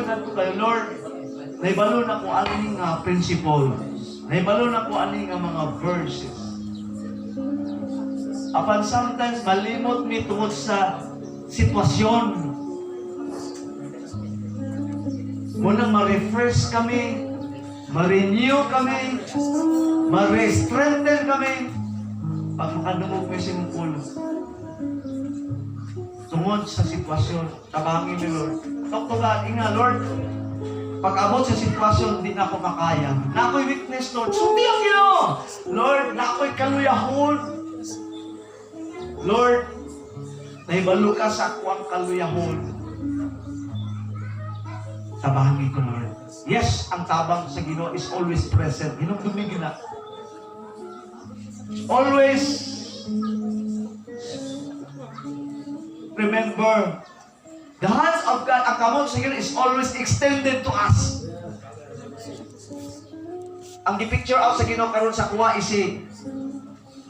na ko kayo, Lord, naibalo na ko aning principle. Naibalo na ko aning mga verses. Apan sometimes malimot mi tungod sa sitwasyon. Munang ma-refresh kami, ma-renew kami, ma-re-strengthen kami, pag makadungog may simpulo. Tungod sa sitwasyon, tabangin ni Lord. Talk to God, inga, Lord, pag abot sa sitwasyon, di na ako makaya. Na ako'y weakness, Lord. Sumbi ang Ginoo! Lord, na ako'y kaluyahon. Lord, nahibalo ka sa akwang kaluyahon. Tabangin ko, Lord. Yes, ang tabang sa Ginoo is always present. Hinumdumigin na. Always remember, the hands of God, ang kamot sa Ginoo is always extended to us. Ang di-picture out sa Ginoo karon sa kuha is si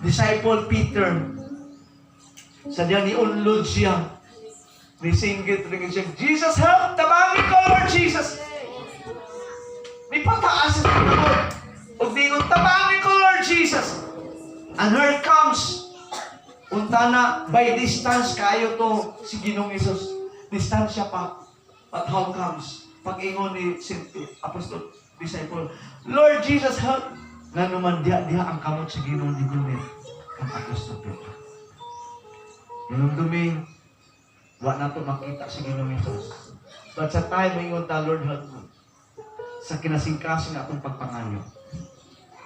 disciple Peter. Sa diyan ni unlod siya. Nisinggit rin siya, Jesus help! Tabangin ko, Lord Jesus! May pataas sa Lord. Huwag dingon, tabangin ko, Lord Jesus! And here it comes. Unta na, by distance kayo to si Ginoong Isus. Distansya pa. But how comes? Pag-ingon ni St. Apostol, disciple, Lord Jesus help! Nga naman diha ang kamot sa Ginoong di gunit. Ang Apostol Pedro. Yung dumi, wa na to makita sa Ginoong Isus. But sa time mayon ta, Lord help mo. Sa kinasingkasing atong pagpangayo.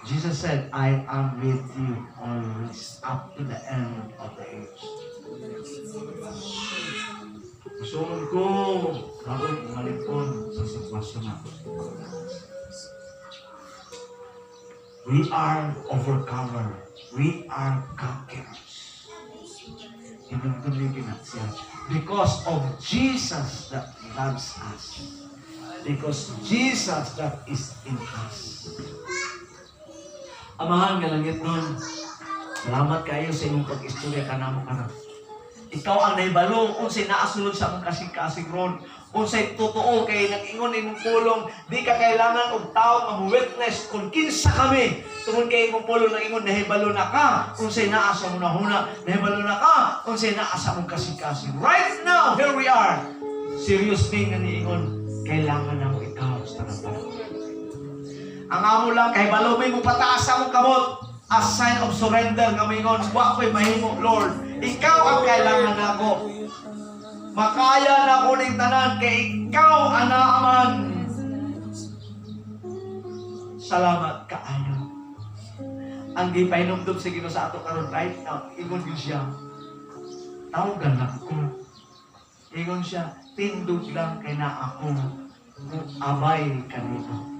Jesus said, I am with you always up to the end of the age. Gusto ko bago malipon sa sitwasyon natin. We are overcomer. We are conquerors. Hinumdumigin na siya. Because of Jesus that loves us. Because Jesus that is in us. Amahan nga langit nun. Salamat kayo sa inyong pag-istorya ka namo ka na. Ikaw ang naibalo kung sa'y naasunod sa among kasing-kasing ron. Kung sa'y totoo kay nag-ingon imong pulong, di ka kailangan og tao nga witness kung kinsa kami. Tungod kay imong pulong nag-ingon, nahibalo na ka kung sa'y naasa mo na huna. Nahibalo na ka kung sa'y naasa mong kasing-kasing. Right now, here we are. Serious thing na niingon, kailangan na mo ikaw sa tanang-tanang. Ang amo lang, kahibalo may mo pataas sa mong kamot. A sign of surrender nga mingon, wa ko'y mahimo, Lord. Ikaw ang kailangan nako. Makaya na ko ning tanan kay ikaw anaaman. Salamat kaayo. Ang gipainumdum sa Ginoo sa ato karon right now, ingon gyud siya. Tawagan na ako. Ingon siya, tindog lang kay na ako. Abay kanino.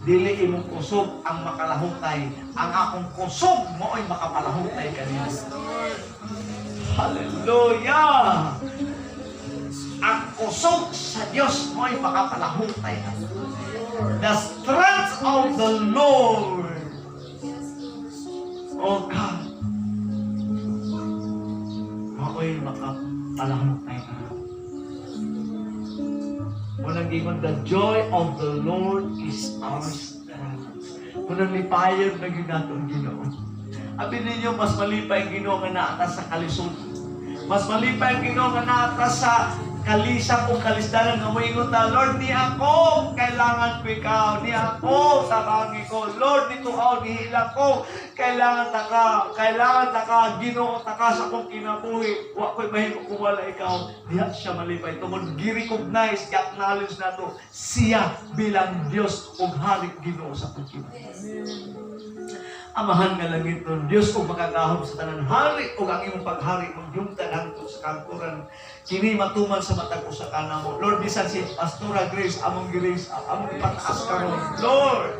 Dili imong kusog ang makalahutay. Ang akong kusog mo ay makapalahutay kanina. Hallelujah! Ang kusog sa Diyos mo ay makapalahutay. The strength of the Lord. Oh God. Ako'y makapalahutay ka. Unang ingon, the joy of the Lord is our strength. Unang lipayan na ginatong Ginoo. Abi ninyo, mas malipay ang Ginoo nga naatas sa kalisod. Mas malipay ang Ginoo nga naatas sa kalisang o kalisdanan nga moingon ta, Lord, ni ako kailangan ko ikaw, ni ako tabangi ko, Lord, dito ako nihila ko, kailangan ta ka, Ginoo ta ka sa kong kinabuhi, wa ko'y mahimo kung wala ikaw. Diya siya malipay tungod gi-recognize, i-acknowledge nato siya bilang Dios ug hari Ginoo sa atong kinabuhi. Amahan nga langit nun, Diyos kung makagahom sa tanan hari o ang imong paghari mong yungtan hangtod sa kangkuran, kini matuman sa matag usa ka namo. Lord, bisan si Pastora Grace, among grace, among pataas karon. Lord,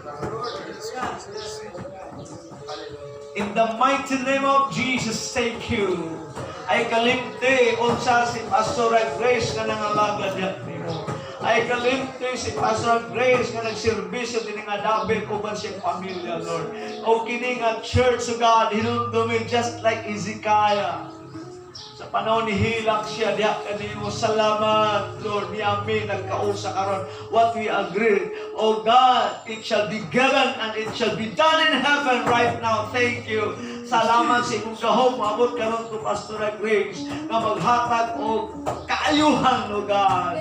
in the mighty name of Jesus, thank you. Ay kalimti unsa si Pastora Grace nga nangalagad nimo. Ay kalimti si Pastor Grace nga nagserbisyo din nga dabe ko ba siyang pamilya, Lord. O kini nga church of God, hinumdumi just like Ezekiah. Sa panahon ni hilak siya, diha kanimo salamat, Lord, ni amin nagkausa karon. What we agree, oh God, it shall be given and it shall be done in heaven right now. Thank you. Salamat sa imong gahom, maabot karon to Pastor Grace, na maghatag og kaayuhan, oh God.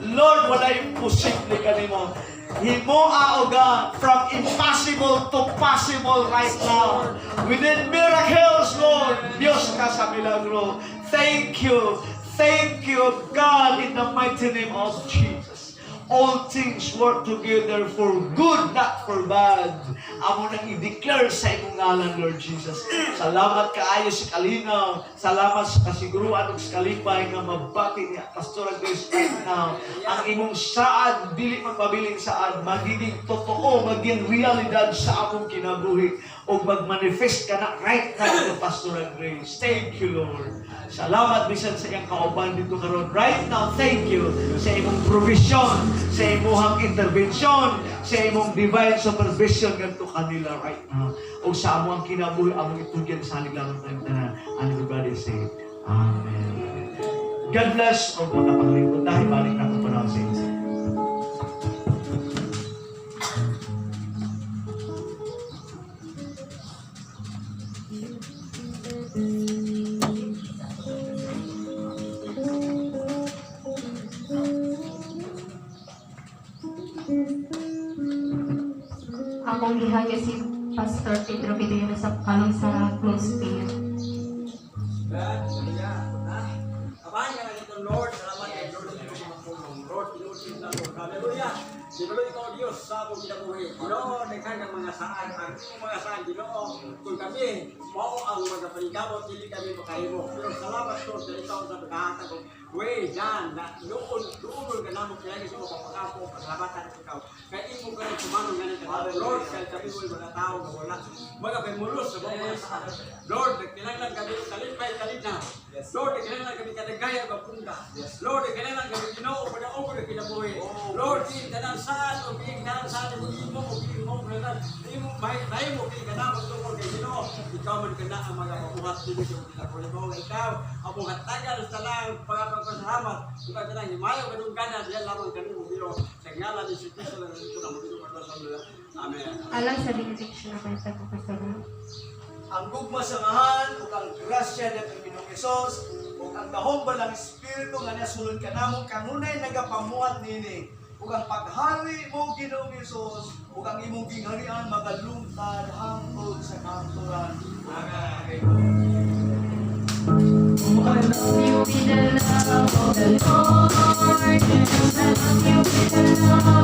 Lord, wala imposible kanimo. Himoa, O God, from impossible to possible right now. We need miracles, Lord. Diyos ka sa milagro. Thank you. Thank you, God, in the mighty name of Jesus. All things work together for good, not for bad. Amo nang i-declare sa imong ngalan, Lord Jesus. Salamat kaayo sa kalinaw. Salamat sa kasiguruan ug sa kalipay nga mabati ni Pastor Grace right now. Ang imong saad, dili magpabiling saad, magiging totoo, magiging realidad sa among kinabuhi o mag-manifest ka na right now ni Pastor Grace. Thank you, Lord. Salamat bisan sa iyang kauban dito karon. Right now, thank you sa imong provision, sa imong intervention, sa imong divine supervision ngadto kanila right now. O sa among kinabuhi, among itugyan sa halilangan tayong tanan. And everybody say, Amen. God bless o makapaglingkod. Dahil balik na kung panahon sa inyo. Akong gihaya si Pastor Pedro Pedro sa kalong sa close prayer. Abahan ka na ito, Lord. Salamat kay Lord sa iyong magpulong. Lord, pinutin na Lord. Hallelujah. Sinuloy ikaw, Diyos, sa akong kinabuhi. Ginoo, naghan ng mga saan. Ang mga saan, Ginoo, kung kami, mao ang mga panigabot, hindi kami makahimo. Pero salamat, Lord, sa ikaw sa pagkahatag ko. Way, Dan, na doon ka naman kaya kasi mo papakapo, pasalamatan at ikaw. Kaya imo ka rin sumanong ganit ka. Lord, kaya kami mo'y mga tao na wala. Mga pemulos sa mga saan. Lord, nagkinanglan kami kalipay na. Lord, nagkinanglan kami kadagaya ng punta. Lord, nagkinanglan kami Ginoo, panaobo na kinabuhi. Lord, di tanan saan, o biging tanan saan, o biging mo, di mo, may mo, biging ka na, magtungkol kay Ginoo. Ikaw man ka na ang mga mabuhat dito sa kinabuhi mo. Ikaw, ang mga tagal sa lang, pagpapasalamat. Ikaw ka na, himayo ka nung gana, diyan lamang kami mo, Ginoo. Sa ngalan ni Kristo na ito na magiging. Amen. Alang sa benediction na kayo sa Pastor. Ang gugma sa ngahan ug ang grasya ng Panginoong Hesus ug ang gahom ba ng Espiritu nga nasulod ka namo kanunay nagapamuhat nini ug ang paghari mo Ginoong Hesus ug ang imong gingharian magalungtad hangtod sa kanturan. Amen. I love you with the love of the Lord. I love you with the love